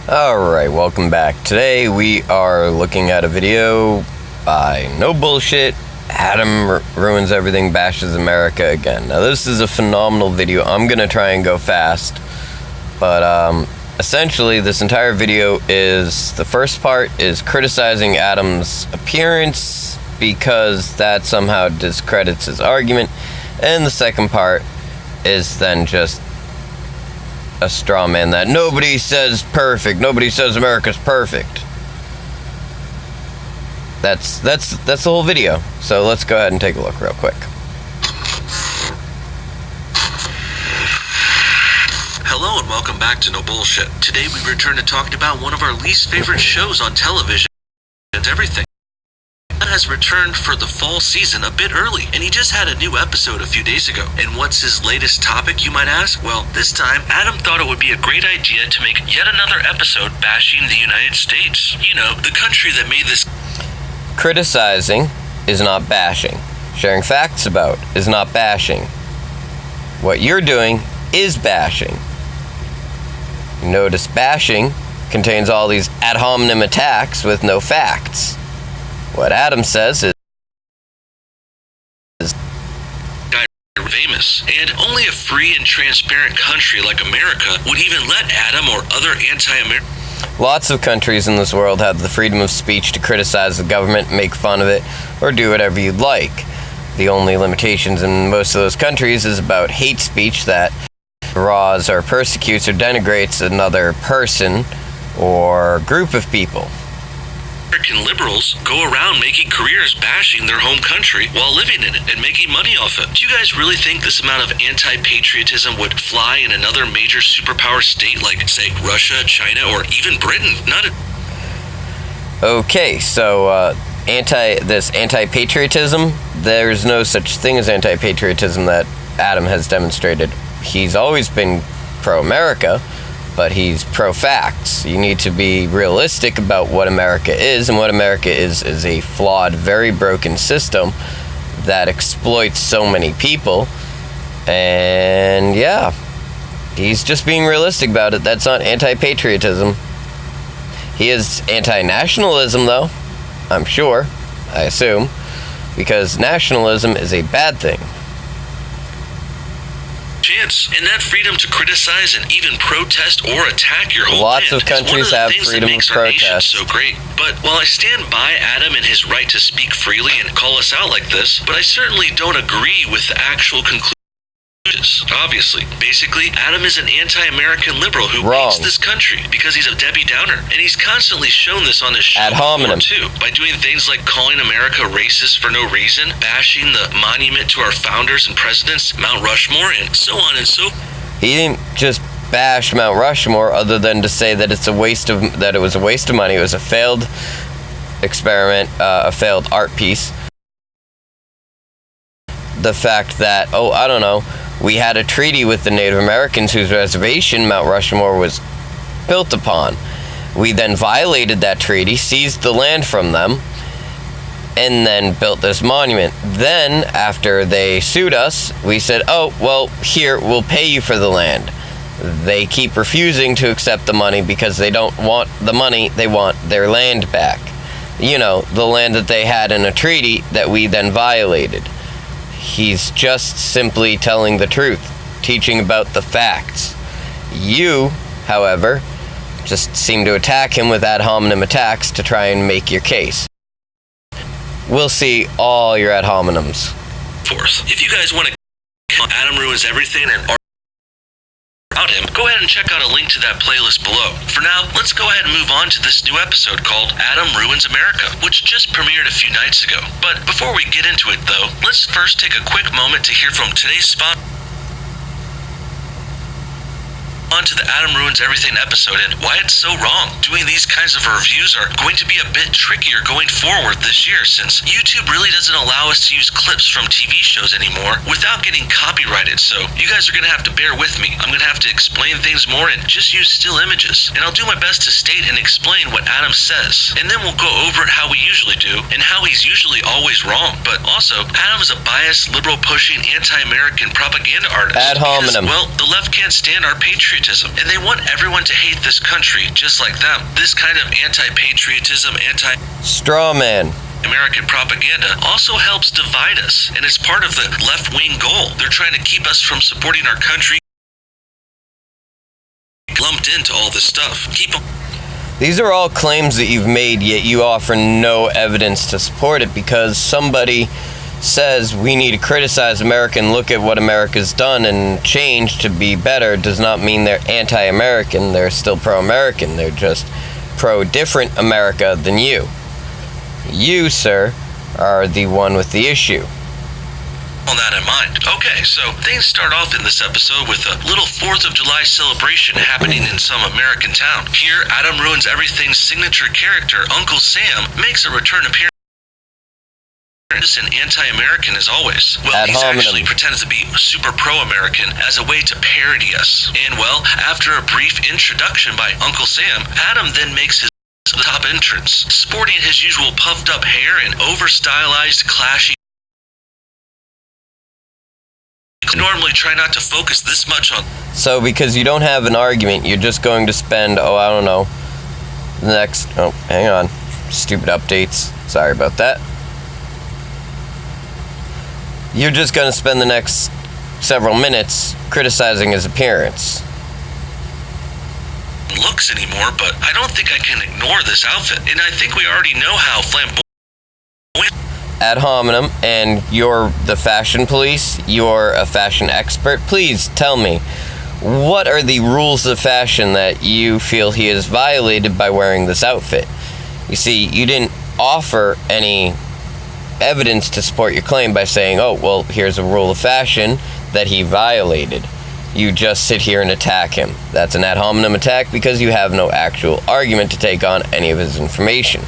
Alright, welcome back. Today we are looking at a video by No Bullshit, Adam Ruins Everything, Bashes America Again. Now this is a phenomenal video. I'm gonna try and go fast, but essentially this entire video is, the first part is criticizing Adam's appearance because that somehow discredits his argument, and the second part is then just a straw man that nobody says perfect, nobody says America's perfect. That's the whole video. So let's go ahead and take a look real quick. Hello and welcome back to No Bullshit. Today we return to talking about one of our least favorite shows on television, and everything. Has returned for the fall season a bit early, and he just had a new episode a few days ago. And what's his latest topic, you might ask? Well, this time, Adam thought it would be a great idea to make yet another episode bashing the United States. You know, the country that made this. Criticizing is not bashing. Sharing facts about is not bashing. What you're doing is bashing. Notice bashing contains all these ad hominem attacks with no facts. What Adam says is famous, and only a free and transparent country like America would even let Adam or other anti-American. Lots of countries in this world have the freedom of speech to criticize the government, make fun of it, or do whatever you'd like. The only limitations in most of those countries is about hate speech that draws or persecutes or denigrates another person or group of people. American liberals go around making careers bashing their home country while living in it and making money off it. Do you guys really think this amount of anti-patriotism would fly in another major superpower state like, say, Russia, China, or even Britain? Okay, so anti-patriotism, there's no such thing as anti-patriotism that Adam has demonstrated. He's always been pro-America, but he's pro-facts. You need to be realistic about what America is, and what America is a flawed, very broken system that exploits so many people. And yeah, he's just being realistic about it. That's not anti-patriotism. He is anti-nationalism, though, I'm sure, I assume, because nationalism is a bad thing. Chance, and that freedom to criticize and even protest or attack your whole Lots land of countries have freedom of protest. So great. But while I stand by Adam and his right to speak freely and call us out like this, but I certainly don't agree with the actual conclusions. Obviously, basically, Adam is an anti-American liberal who hates this country because he's a Debbie Downer, and he's constantly shown this on his show ad hominem too, by doing things like calling America racist for no reason, bashing the monument to our founders and presidents, Mount Rushmore, and so on and so. He didn't just bash Mount Rushmore, other than to say that it was a waste of money. It was a failed experiment, a failed art piece. The fact that, we had a treaty with the Native Americans whose reservation Mount Rushmore was built upon. We then violated that treaty, seized the land from them, and then built this monument. Then, after they sued us, we said, here, we'll pay you for the land. They keep refusing to accept the money because they don't want the money, they want their land back. You know, the land that they had in a treaty that we then violated. He's just simply telling the truth, teaching about the facts. You, however, just seem to attack him with ad hominem attacks to try and make your case. We'll see all your ad hominems. Fourth, if you guys want to Adam Ruins Everything and about him, go ahead and check out a link to that playlist below. For now, let's go ahead and move on to this new episode called Adam Ruins America, which just premiered a few nights ago. But before we get into it, though, let's first take a quick moment to hear from today's sponsor. On to the Adam Ruins Everything episode and why it's so wrong. Doing these kinds of reviews are going to be a bit trickier going forward this year, since YouTube really doesn't allow us to use clips from TV shows anymore without getting copyrighted, so you guys are going to have to bear with me. I'm going to have to explain things more and just use still images, and I'll do my best to state and explain what Adam says, and then we'll go over it how we usually do, and how he's usually always wrong. But also, Adam is a biased, liberal-pushing, anti-American propaganda artist. Ad hominem. Because, well, the left can't stand our patriotism. patriotism, and they want everyone to hate this country just like them. This kind of anti-patriotism, straw man American propaganda also helps divide us, and it's part of the left-wing goal. They're trying to keep us from supporting our country, lumped into all this stuff. These are all claims that you've made, yet you offer no evidence to support it, because somebody says we need to criticize America and look at what America's done and change to be better does not mean they're anti-American. They're still pro-American. They're just pro-different America than you. You, sir, are the one with the issue. On that in mind. Okay, so things start off in this episode with a little 4th of July celebration happening in some American town. Here, Adam Ruins Everything's signature character, Uncle Sam, makes a return appearance. And anti-American as always. Well, he's actually pretends to be super pro-American as a way to parody us. And well, after a brief introduction by Uncle Sam, Adam then makes his top entrance, sporting his usual puffed up hair and over-stylized, clashy. Normally try not to focus this much on. So because you don't have an argument, you're just going to spend, I don't know, the next, hang on, stupid updates, sorry about that. You're just going to spend the next several minutes criticizing his appearance. Looks anymore, but I don't think I can ignore this outfit, and I think we already know how flamboyant. Ad hominem, and you're the fashion police, you're a fashion expert. Please tell me, what are the rules of fashion that you feel he has violated by wearing this outfit? You see, you didn't offer any evidence to support your claim by saying, here's a rule of fashion that he violated. You just sit here and attack him. That's an ad hominem attack because you have no actual argument to take on any of his information.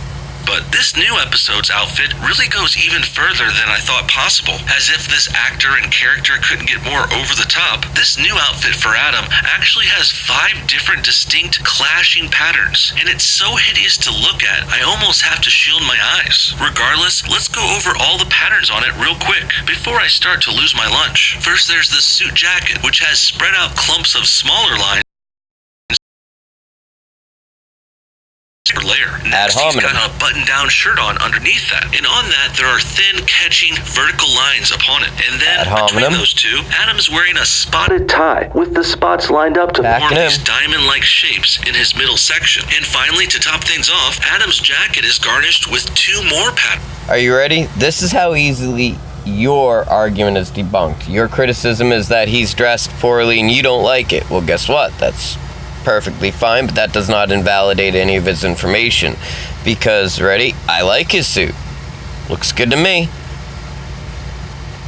But this new episode's outfit really goes even further than I thought possible. As if this actor and character couldn't get more over the top, this new outfit for Adam actually has 5 different distinct clashing patterns, and it's so hideous to look at, I almost have to shield my eyes. Regardless, let's go over all the patterns on it real quick, before I start to lose my lunch. First, there's the suit jacket, which has spread out clumps of smaller lines layer. Next, he's got a button-down shirt on underneath that, and on that there are thin, catching vertical lines upon it. And then between those two, Adam's wearing a spotted tie with the spots lined up to form these diamond-like shapes in his middle section. And finally, to top things off, Adam's jacket is garnished with 2 more patterns. Are you ready? This is how easily your argument is debunked. Your criticism is that he's dressed poorly and you don't like it. Well, guess what? That's perfectly fine, but that does not invalidate any of his information. Because, ready? I like his suit. Looks good to me.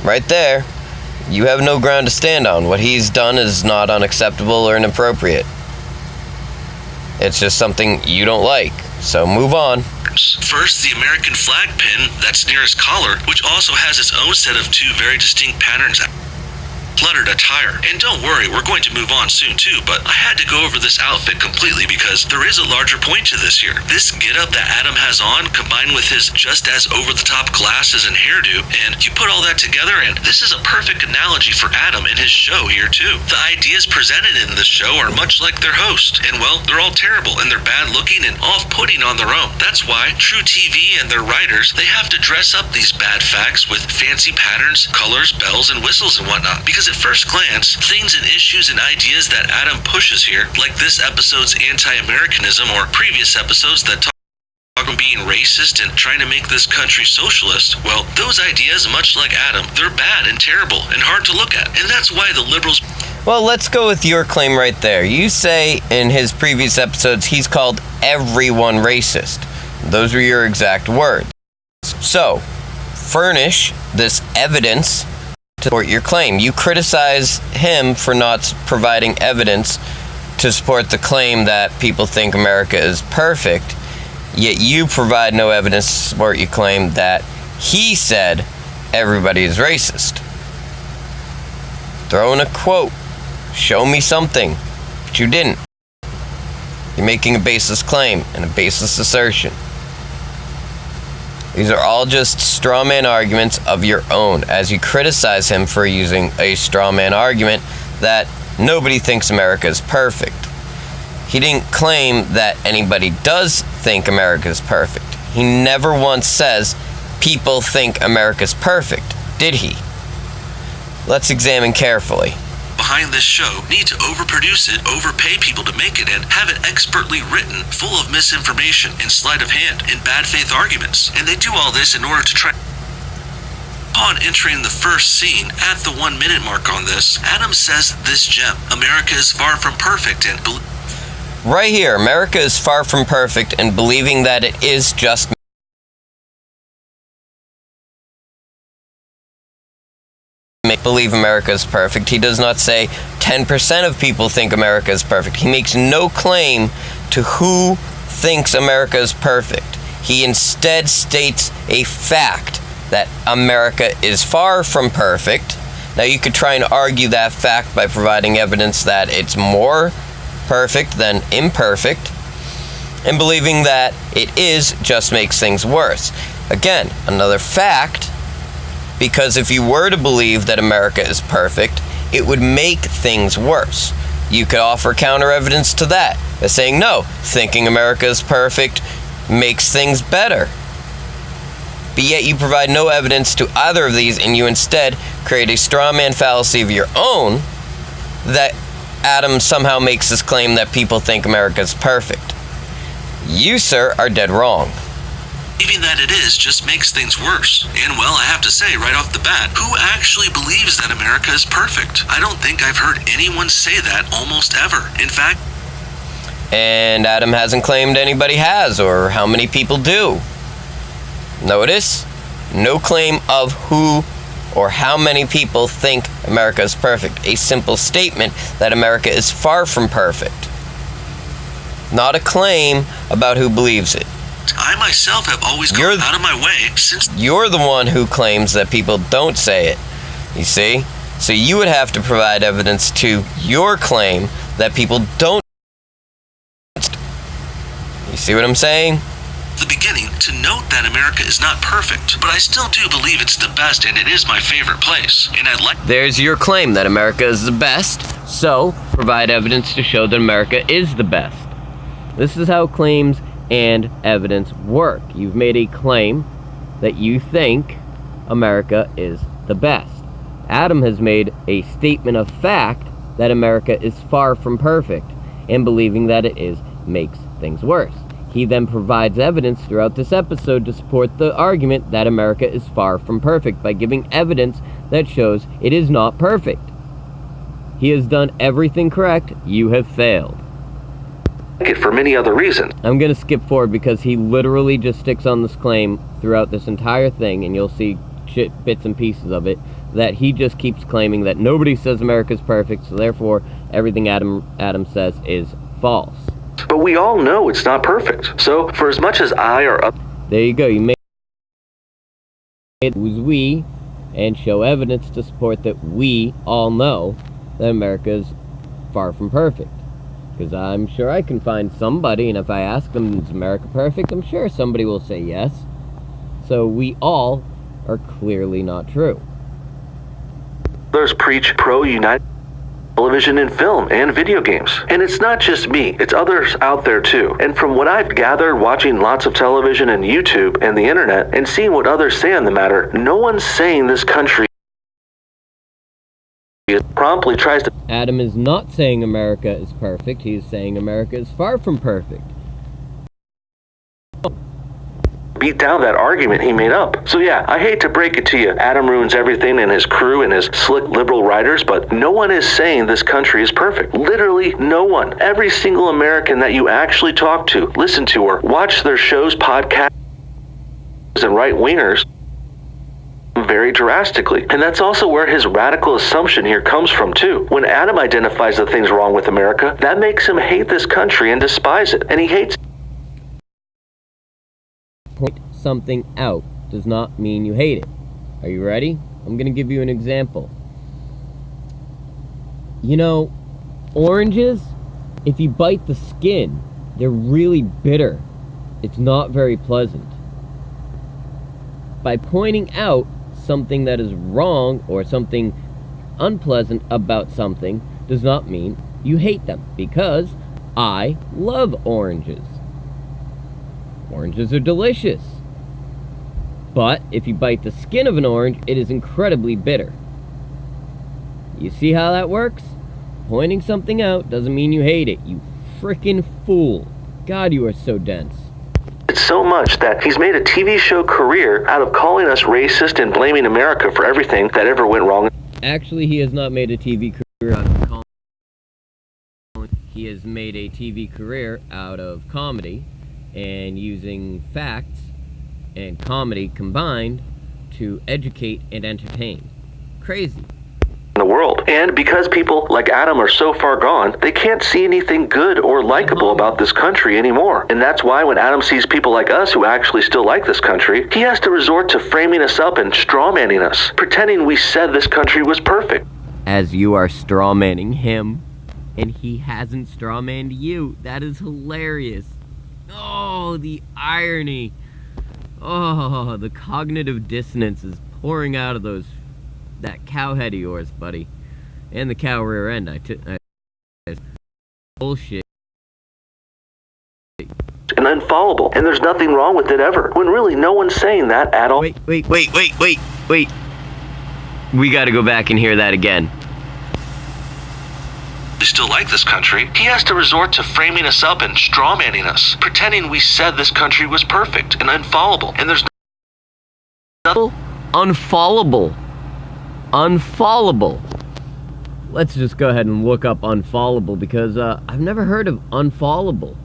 Right there. You have no ground to stand on. What he's done is not unacceptable or inappropriate. It's just something you don't like. So move on. First, the American flag pin that's near his collar, which also has its own set of 2 very distinct patterns. Cluttered attire. And don't worry, we're going to move on soon too, but I had to go over this outfit completely because there is a larger point to this here. This getup that Adam has on, combined with his just as over-the-top glasses and hairdo, and you put all that together and this is a perfect analogy for Adam and his show here too. The ideas presented in this show are much like their host, and well, they're all terrible and they're bad-looking and off-putting on their own. That's why True TV and their writers, they have to dress up these bad facts with fancy patterns, colors, bells, and whistles and whatnot, because at first glance, things and issues and ideas that Adam pushes here, like this episode's anti-Americanism or previous episodes that talk about being racist and trying to make this country socialist, well, those ideas, much like Adam, they're bad and terrible and hard to look at. And that's why the liberals... Well, let's go with your claim right there. You say in his previous episodes he's called everyone racist. Those were your exact words. So, furnish this evidence to support your claim. You criticize him for not providing evidence to support the claim that people think America is perfect, yet you provide no evidence to support your claim that he said everybody is racist. Throw in a quote. Show me something. But you didn't. You're making a baseless claim and a baseless assertion. These are all just straw man arguments of your own, as you criticize him for using a straw man argument that nobody thinks America is perfect. He didn't claim that anybody does think America is perfect. He never once says people think America's perfect, did he? Let's examine carefully. Behind this show need to overproduce it, overpay people to make it, and have it expertly written, full of misinformation and sleight of hand and bad faith arguments. And they do all this in order to try. Upon entering the first scene at the 1 minute mark on this, Adam says this gem, America is far from perfect, and right here, America is far from perfect, and believing that it is just believe America is perfect. He does not say 10% of people think America is perfect. He makes no claim to who thinks America is perfect. He instead states a fact that America is far from perfect. Now, you could try and argue that fact by providing evidence that it's more perfect than imperfect, and believing that it is just makes things worse. Again, another fact, because if you were to believe that America is perfect, it would make things worse. You could offer counter evidence to that by saying, no, thinking America is perfect makes things better. But yet you provide no evidence to either of these, and you instead create a straw man fallacy of your own that Adam somehow makes this claim that people think America is perfect. You, sir, are dead wrong. believing that it is just makes things worse. And well, I have to say right off the bat, who actually believes that America is perfect? I don't think I've heard anyone say that almost ever. In fact, and Adam hasn't claimed anybody has, or how many people do. Notice, no claim of who or how many people think America is perfect. A simple statement that America is far from perfect. Not a claim about who believes it. I myself have always gone out of my way since... You're the one who claims that people don't say it, you see? So you would have to provide evidence to your claim that people don't. You see what I'm saying? The beginning to note that America is not perfect, but I still do believe it's the best and it is my favorite place. And I'd like... There's your claim that America is the best, so provide evidence to show that America is the best. This is how claims and evidence work. You've made a claim that you think America is the best. Adam has made a statement of fact that America is far from perfect, and believing that it is makes things worse. He then provides evidence throughout this episode to support the argument that America is far from perfect by giving evidence that shows it is not perfect. He has done everything correct. You have failed. For many other reasons. I'm going to skip forward because he literally just sticks on this claim throughout this entire thing, and you'll see bits and pieces of it, that he just keeps claiming that nobody says America's perfect, so therefore everything Adam says is false. But we all know it's not perfect. So for as much as I or... There you go. You made it was we, and show evidence to support that we all know that America is far from perfect. Because I'm sure I can find somebody, and if I ask them, is America perfect? I'm sure somebody will say yes. So we all are clearly not true. Others preach pro-United television and film and video games. And it's not just me, it's others out there too. And from what I've gathered watching lots of television and YouTube and the internet and seeing what others say on the matter, no one's saying this country promptly tries to... Adam is not saying America is perfect. He is saying America is far from perfect. Beat down that argument he made up. So yeah, I hate to break it to you, Adam ruins everything and his crew and his slick liberal writers, but no one is saying this country is perfect. Literally no one. Every single American that you actually talk to, listen to, or watch their shows, podcasts, and right-wingers vary drastically. And that's also where his radical assumption here comes from too. When Adam identifies the things wrong with America, that makes him hate this country and despise it. And he hates... Point something out does not mean you hate it. Are you ready? I'm going to give you an example. You know, oranges, if you bite the skin, they're really bitter. It's not very pleasant. By pointing out something that is wrong or something unpleasant about something, does not mean you hate them, because I love oranges. Oranges are delicious. But if you bite the skin of an orange, it is incredibly bitter. You see how that works? Pointing something out doesn't mean you hate it, you frickin' fool. God, you are so dense. It's so much that he's made a TV show career out of calling us racist and blaming America for everything that ever went wrong. Actually, he has not made a TV career out of calling. He has made a TV career out of comedy and using facts and comedy combined to educate and entertain. Crazy. In the world. And because people like Adam are so far gone, they can't see anything good or likable about this country anymore. And that's why when Adam sees people like us who actually still like this country, he has to resort to framing us up and strawmanning us, pretending we said this country was perfect. As you are strawmanning him, and he hasn't strawmanned you. That is hilarious. Oh, the irony. Oh, the cognitive dissonance is pouring out of that cow head of yours, buddy. And the cow rear end. Bullshit. And unfollowable. And there's nothing wrong with it ever. When really no one's saying that at all. Wait. We gotta go back and hear that again. We still like this country. He has to resort to framing us up and strawmanning us, pretending we said this country was perfect and unfallable. And there's Unfallable. Let's just go ahead and look up unfallable, because I've never heard of unfallable.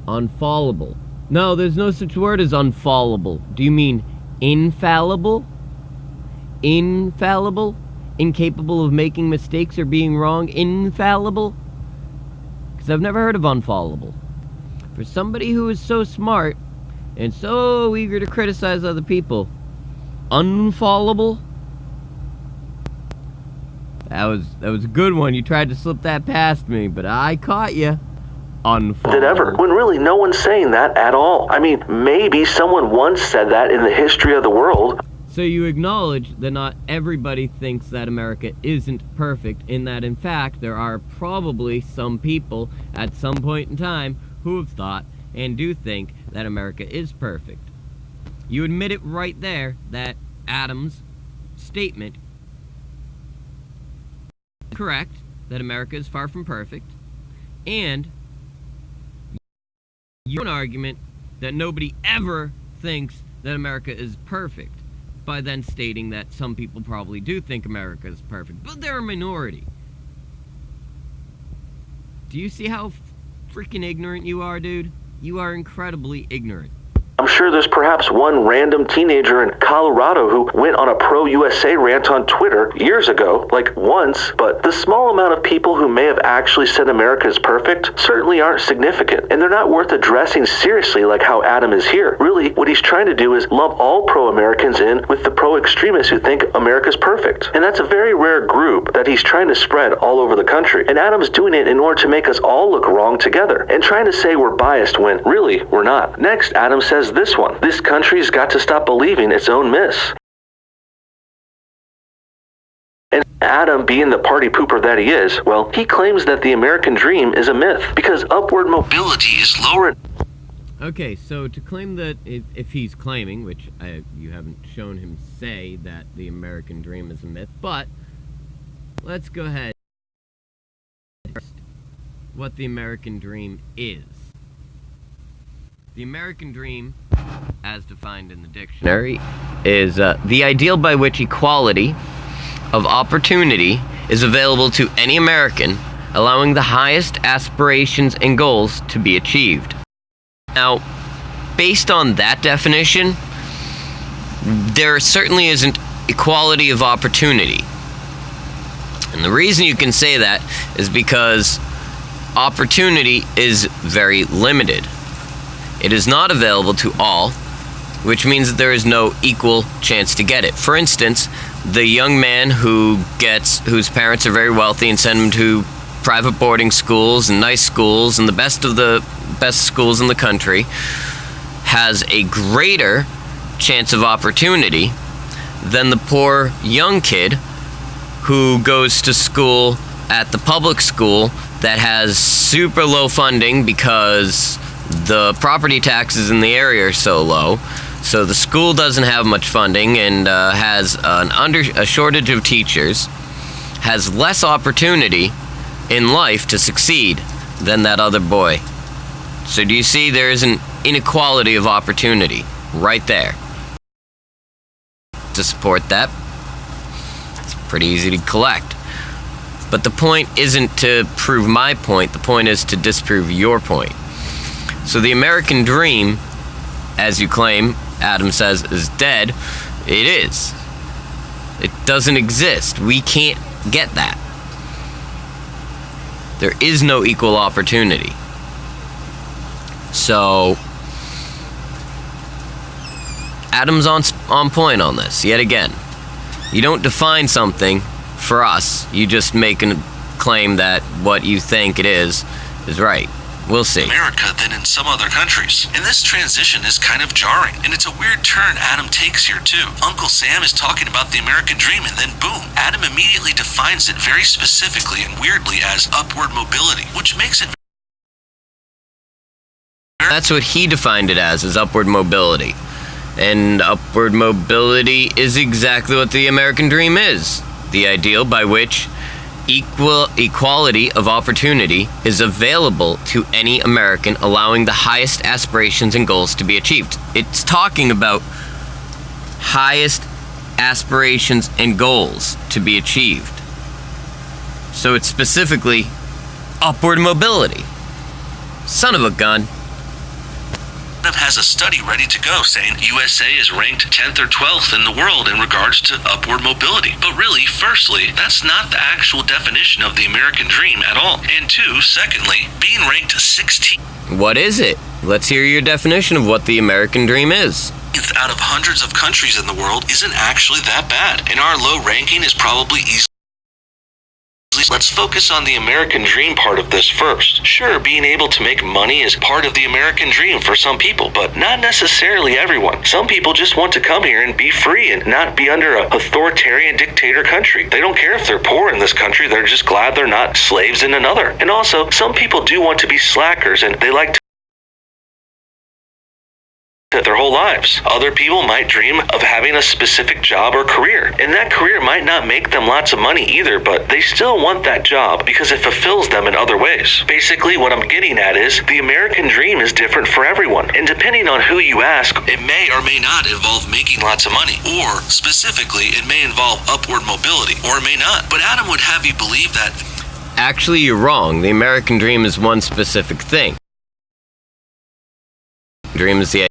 Unfallable. No, there's no such word as unfallable. Do you mean infallible? Infallible? Incapable of making mistakes or being wrong? Infallible? Because I've never heard of unfallable. For somebody who is so smart and so eager to criticize other people, unfallable? That was a good one. You tried to slip that past me, but I caught you. Unfallable. Did ever, when really no one's saying that at all. I mean, maybe someone once said that in the history of the world. So you acknowledge that not everybody thinks that America isn't perfect, in that in fact there are probably some people at some point in time who have thought and do think that America is perfect. You admit it right there that Adam's statement is correct, that America is far from perfect, and you have an argument that nobody ever thinks that America is perfect, by then stating that some people probably do think America is perfect, but they're a minority. Do you see how freaking ignorant you are, dude? You are incredibly ignorant. I'm sure there's perhaps one random teenager in Colorado who went on a pro-USA rant on Twitter years ago, like once, but the small amount of people who may have actually said America is perfect certainly aren't significant, and they're not worth addressing seriously like how Adam is here. Really, what he's trying to do is lump all pro-Americans in with the pro-extremists who think America's perfect. And that's a very rare group that he's trying to spread all over the country. And Adam's doing it in order to make us all look wrong together, and trying to say we're biased when really we're not. Next, Adam says this one. This country's got to stop believing its own myths. And Adam, being the party pooper that he is, well, he claims that the American dream is a myth because upward mobility is lower. Okay, so to claim that, if he's claiming, which you haven't shown him say that the American dream is a myth, but let's go ahead. First, what the American dream is. The American dream, as defined in the dictionary, is the ideal by which equality of opportunity is available to any American, allowing the highest aspirations and goals to be achieved. Now, based on that definition, there certainly isn't equality of opportunity. And the reason you can say that is because opportunity is very limited. It is not available to all, which means that there is no equal chance to get it. For instance, the young man whose parents are very wealthy and send him to private boarding schools and nice schools and the best schools in the country has a greater chance of opportunity than the poor young kid who goes to school at the public school that has super low funding because the property taxes in the area are so low. So the school doesn't have much funding and has a shortage of teachers, has less opportunity in life to succeed than that other boy. So do you see there is an inequality of opportunity right there? To support that, it's pretty easy to collect. But the point isn't to prove my point, the point is to disprove your point. So the American dream, as you claim, Adam says, is dead. It is. It doesn't exist. We can't get that. There is no equal opportunity. So, Adam's on point on this, yet again. You don't define something for us. You just make a claim that what you think it is right. We'll see. America than in some other countries. And this transition is kind of jarring. And it's a weird turn Adam takes here too. Uncle Sam is talking about the American dream and then boom, Adam immediately defines it very specifically and weirdly as upward mobility, which makes it... That's what he defined it as upward mobility. And upward mobility is exactly what the American dream is. The ideal by which equality of opportunity is available to any American, allowing the highest aspirations and goals to be achieved. It's talking about highest aspirations and goals to be achieved. So it's specifically upward mobility. Son of a gun. Has a study ready to go saying USA is ranked 10th or 12th in the world in regards to upward mobility. But really, firstly, that's not the actual definition of the American dream at all. And two, secondly, being ranked 16th What is it? Let's hear your definition of what the American dream is. out of hundreds of countries in the world isn't actually that bad. And our low ranking is probably easily... Let's focus on the American dream part of this first. Sure, being able to make money is part of the American dream for some people, but not necessarily everyone. Some people just want to come here and be free and not be under an authoritarian dictator country. They don't care if they're poor in this country, they're just glad they're not slaves in another. And also, some people do want to be slackers and they like to their whole lives. Other people might dream of having a specific job or career, and that career might not make them lots of money either, but they still want that job because it fulfills them in other ways. Basically, what I'm getting at is the American dream is different for everyone, and depending on who you ask, it may or may not involve making lots of money, or specifically, it may involve upward mobility, or it may not. But Adam would have you believe that... Actually, you're wrong. The American dream is one specific thing. Dream is the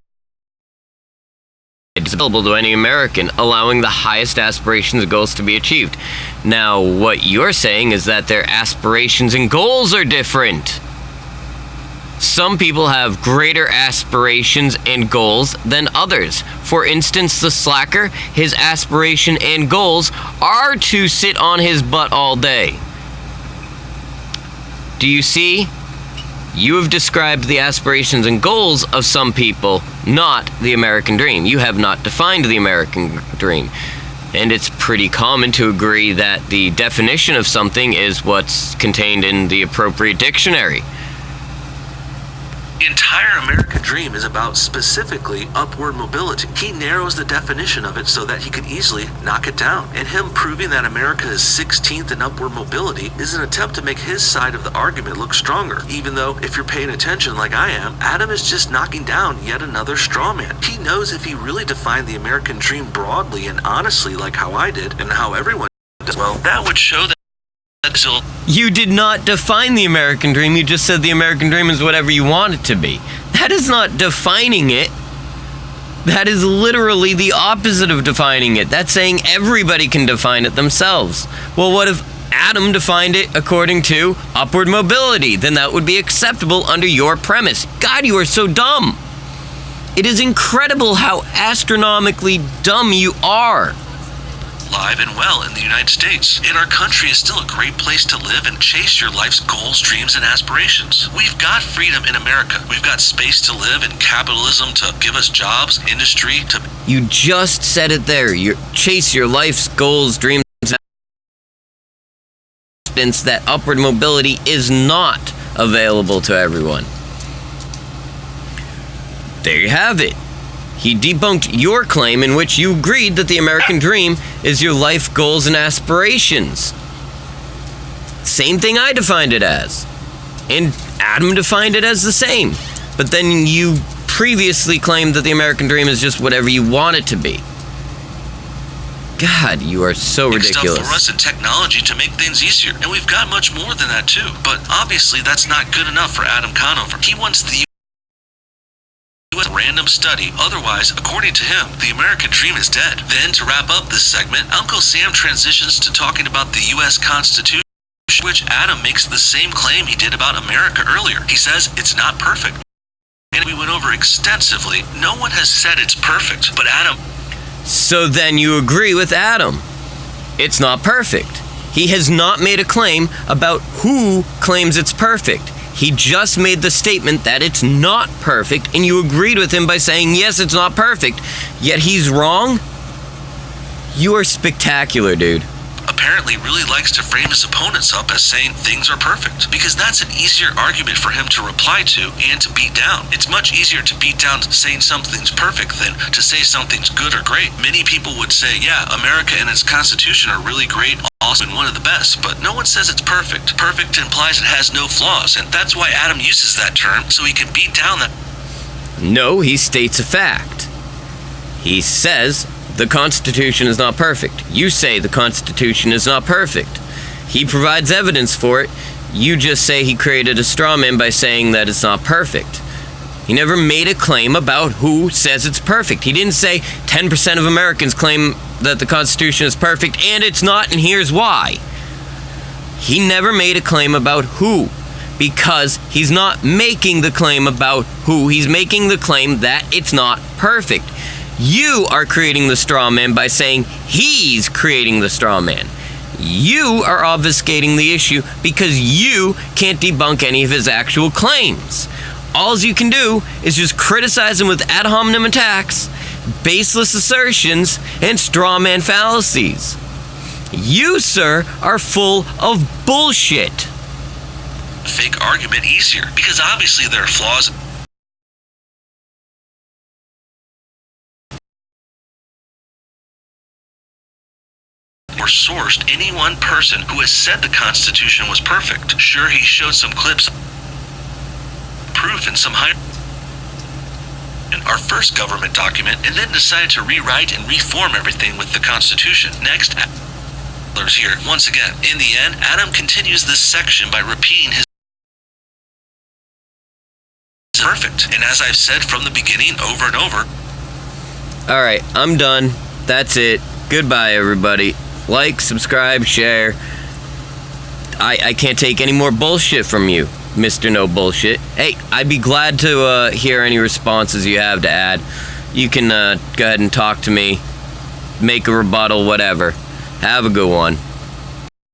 it's available to any American, allowing the highest aspirations and goals to be achieved. Now, what you're saying is that their aspirations and goals are different. Some people have greater aspirations and goals than others. For instance, the slacker, his aspiration and goals are to sit on his butt all day. Do you see? You have described the aspirations and goals of some people, not the American dream. You have not defined the American dream. And it's pretty common to agree that the definition of something is what's contained in the appropriate dictionary. The entire American dream is about specifically upward mobility. He narrows the definition of it so that he could easily knock it down. And him proving that America is 16th in upward mobility is an attempt to make his side of the argument look stronger. Even though, if you're paying attention like I am, Adam is just knocking down yet another straw man. He knows if he really defined the American dream broadly and honestly like how I did and how everyone does, well, that would show that you did not define the American dream. You just said the American dream is whatever you want it to be. That is not defining it. That is literally the opposite of defining it. That's saying everybody can define it themselves. Well, what if Adam defined it according to upward mobility? Then that would be acceptable under your premise. God, you are so dumb. It is incredible how astronomically dumb you are. alive and well in the United States. And our country is still a great place to live and chase your life's goals, dreams, and aspirations. We've got freedom in America. We've got space to live and capitalism to give us jobs, industry to... You just said it there. You chase your life's goals, dreams, and that upward mobility is not available to everyone. There you have it. He debunked your claim in which you agreed that the American dream is your life goals and aspirations. Same thing I defined it as. And Adam defined it as the same. But then you previously claimed that the American dream is just whatever you want it to be. God, you are so ridiculous. Stuff for us in technology to make things easier. And we've got much more than that too. But obviously that's not good enough for Adam Conover. He wants the random study. Otherwise, according to him, the American dream is dead. Then, to wrap up this segment, Uncle Sam transitions to talking about the U.S. Constitution, which Adam makes the same claim he did about America earlier. He says it's not perfect. And we went over extensively. No one has said it's perfect, but Adam... So then you agree with Adam. It's not perfect. He has not made a claim about who claims it's perfect. He just made the statement that it's not perfect, and you agreed with him by saying, yes, it's not perfect, yet he's wrong? You are spectacular, dude. Apparently really likes to frame his opponents up as saying things are perfect, because that's an easier argument for him to reply to and to beat down. It's much easier to beat down saying something's perfect than to say something's good or great. Many people would say, yeah, America and its Constitution are really great, awesome, and one of the best, but no one says it's perfect. Perfect implies it has no flaws, and that's why Adam uses that term, so he can beat down that. No, he states a fact. He says the Constitution is not perfect. You say the Constitution is not perfect. He provides evidence for it. You just say he created a straw man by saying that it's not perfect. He never made a claim about who says it's perfect. He didn't say 10% of Americans claim that the Constitution is perfect, and it's not, and here's why. He never made a claim about who, because he's not making the claim about who. He's making the claim that it's not perfect. You are creating the straw man by saying he's creating the straw man. You are obfuscating the issue because you can't debunk any of his actual claims. All you can do is just criticize him with ad hominem attacks, baseless assertions, and straw man fallacies. You, sir, are full of bullshit. Fake argument easier, because obviously there are flaws. Or sourced any one person who has said the Constitution was perfect. Sure, he showed some clips, proof, and some high. Our first government document, and then decided to rewrite and reform everything with the Constitution. Next, here once again. In the end, Adam continues this section by repeating his perfect. And as I've said from the beginning over and over. All right, I'm done. That's it. Goodbye, everybody. Like, subscribe, share. I can't take any more bullshit from you, Mr. No Bullshit. Hey, I'd be glad to hear any responses you have to add. You can go ahead and talk to me, make a rebuttal, whatever. Have a good one.